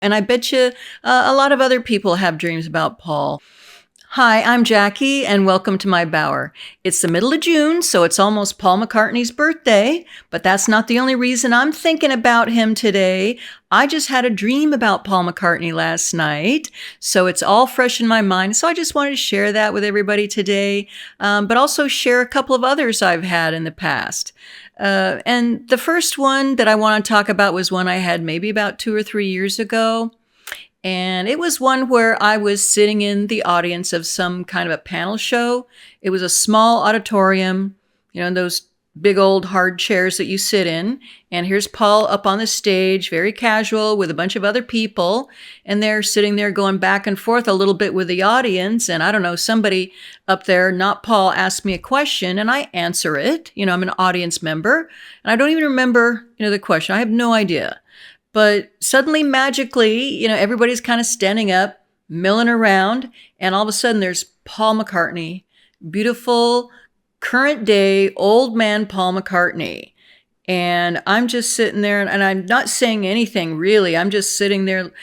And I bet you a lot of other people have dreams about Paul. Hi, I'm Jackie, and welcome to my bower. It's the middle of June, so it's almost Paul McCartney's birthday, but that's not the only reason I'm thinking about him today. I just had a dream about Paul McCartney last night, so it's all fresh in my mind. So I just wanted to share that with everybody today, but also share a couple of others I've had in the past. And the first one that I want to talk about was one I had maybe about 2 or 3 years ago. And it was one where I was sitting in the audience of some kind of a panel show. It was a small auditorium, those big old hard chairs that you sit in. And here's Paul up on the stage, very casual with a bunch of other people. And they're sitting there going back and forth a little bit with the audience. And I don't know, somebody up there, not Paul, asked me a question and I answer it. I'm an audience member and I don't even remember, the question. I have no idea. But suddenly, magically, everybody's kind of standing up, milling around, and all of a sudden there's Paul McCartney, beautiful, current day, old man Paul McCartney. And I'm just sitting there, and I'm not saying anything really. I'm just sitting there,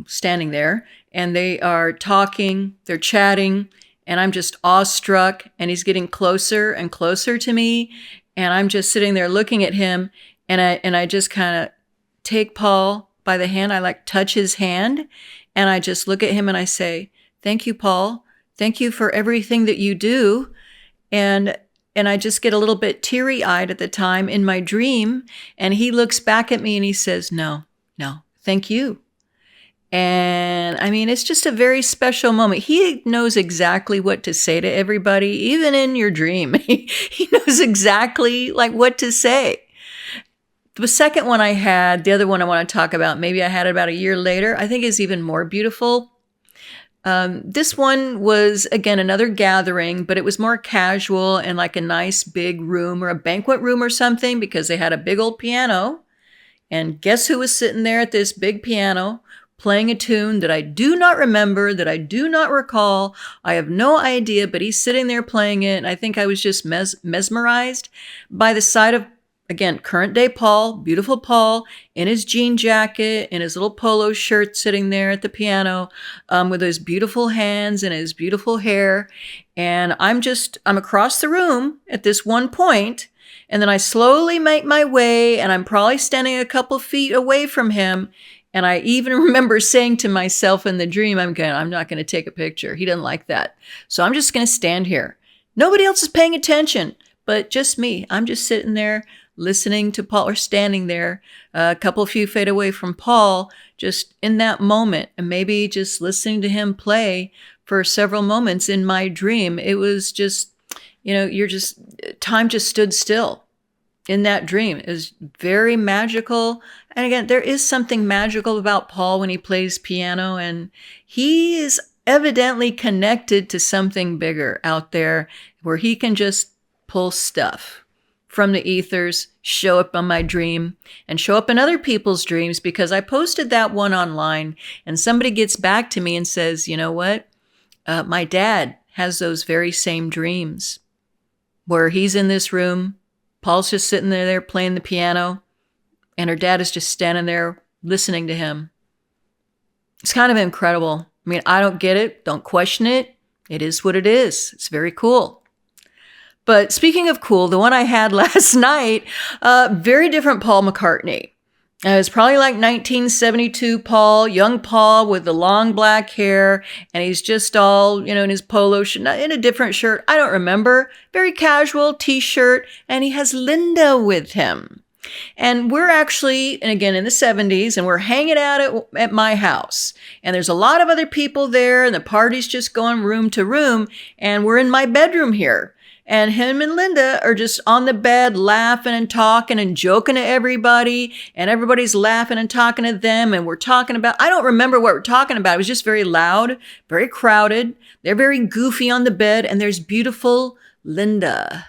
standing there, and they are talking, they're chatting, and I'm just awestruck, and he's getting closer and closer to me, and I'm just sitting there looking at him, and I just kind of take Paul by the hand. I touch his hand and I just look at him and I say, "Thank you, Paul. Thank you for everything that you do." And I just get a little bit teary-eyed at the time in my dream. And he looks back at me and he says, no, thank you. And I mean, it's just a very special moment. He knows exactly what to say to everybody, even in your dream. He knows exactly what to say. The second one I had, the other one I want to talk about, maybe I had it about a year later, I think is even more beautiful. This one was, again, another gathering, but it was more casual and like a nice big room or a banquet room or something because they had a big old piano. And guess who was sitting there at this big piano playing a tune that I do not remember, that I do not recall. I have no idea, but he's sitting there playing it. And I think I was just mesmerized by the sight of, again, current day Paul, beautiful Paul, in his jean jacket, in his little polo shirt, sitting there at the piano with his beautiful hands and his beautiful hair. And I'm across the room at this one point, and then I slowly make my way, and I'm probably standing a couple feet away from him. And I even remember saying to myself in the dream, I'm not going to take a picture. He doesn't like that. So I'm just going to stand here. Nobody else is paying attention, but just me. I'm just sitting there, listening to Paul, or standing there a few feet away from Paul, just in that moment, and maybe just listening to him play for several moments in my dream. It was just, time just stood still in that dream. It was very magical. And again, there is something magical about Paul when he plays piano, and he is evidently connected to something bigger out there where he can just pull stuff from the ethers, show up on my dream, and show up in other people's dreams, because I posted that one online and somebody gets back to me and says, you know what? My dad has those very same dreams where he's in this room, Paul's just sitting there playing the piano, and her dad is just standing there listening to him. It's kind of incredible. I mean, I don't get it. Don't question it. It is what it is. It's very cool. But speaking of cool, the one I had last night, very different Paul McCartney. It was probably like 1972 Paul, young Paul with the long black hair, and he's just all, in his polo shirt, in a different shirt. I don't remember. Very casual t-shirt, and he has Linda with him. And we're actually, and again, in the 70s, and we're hanging out at my house. And there's a lot of other people there, and the party's just going room to room, and we're in my bedroom here. And him and Linda are just on the bed laughing and talking and joking to everybody. And everybody's laughing and talking to them. And we're talking about, I don't remember what we're talking about. It was just very loud, very crowded. They're very goofy on the bed. And there's beautiful Linda.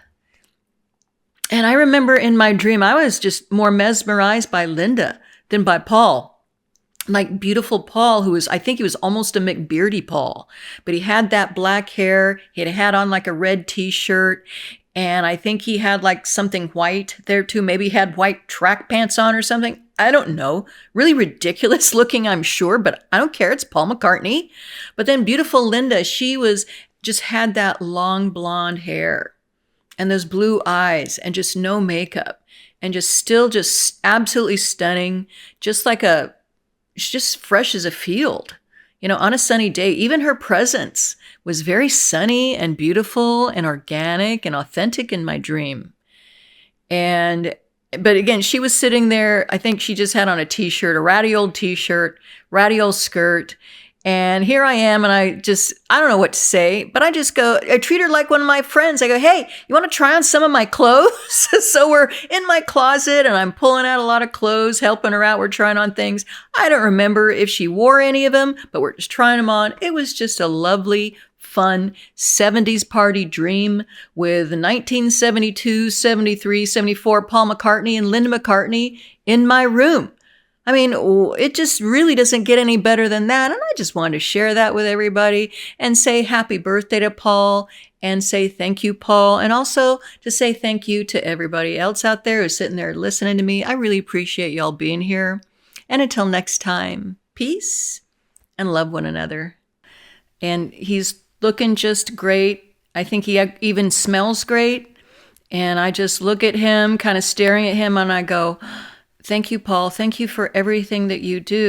And I remember in my dream, I was just more mesmerized by Linda than by Paul. Like beautiful Paul, I think he was almost a McBeardy Paul, but he had that black hair. He had on like a red t-shirt, and I think he had like something white there too. Maybe he had white track pants on or something. I don't know, really ridiculous looking, I'm sure, but I don't care. It's Paul McCartney. But then beautiful Linda, she was just had that long blonde hair and those blue eyes and just no makeup and just still just absolutely stunning, just like just fresh as a field, on a sunny day. Even her presence was very sunny and beautiful and organic and authentic in my dream. But again, she was sitting there. I think she just had on a t-shirt, a ratty old t-shirt, ratty old skirt. And here I am, and I don't know what to say, but I treat her like one of my friends. I go, hey, you want to try on some of my clothes? So we're in my closet, and I'm pulling out a lot of clothes, helping her out. We're trying on things. I don't remember if she wore any of them, but we're just trying them on. It was just a lovely, fun 70s party dream with 1972, 73, 74 Paul McCartney and Linda McCartney in my room. I mean, it just really doesn't get any better than that. And I just wanted to share that with everybody and say happy birthday to Paul and say thank you, Paul. And also to say thank you to everybody else out there who's sitting there listening to me. I really appreciate y'all being here. And until next time, peace and love one another. And he's looking just great. I think he even smells great. And I just look at him, kind of staring at him, and I go, thank you, Paul. Thank you for everything that you do.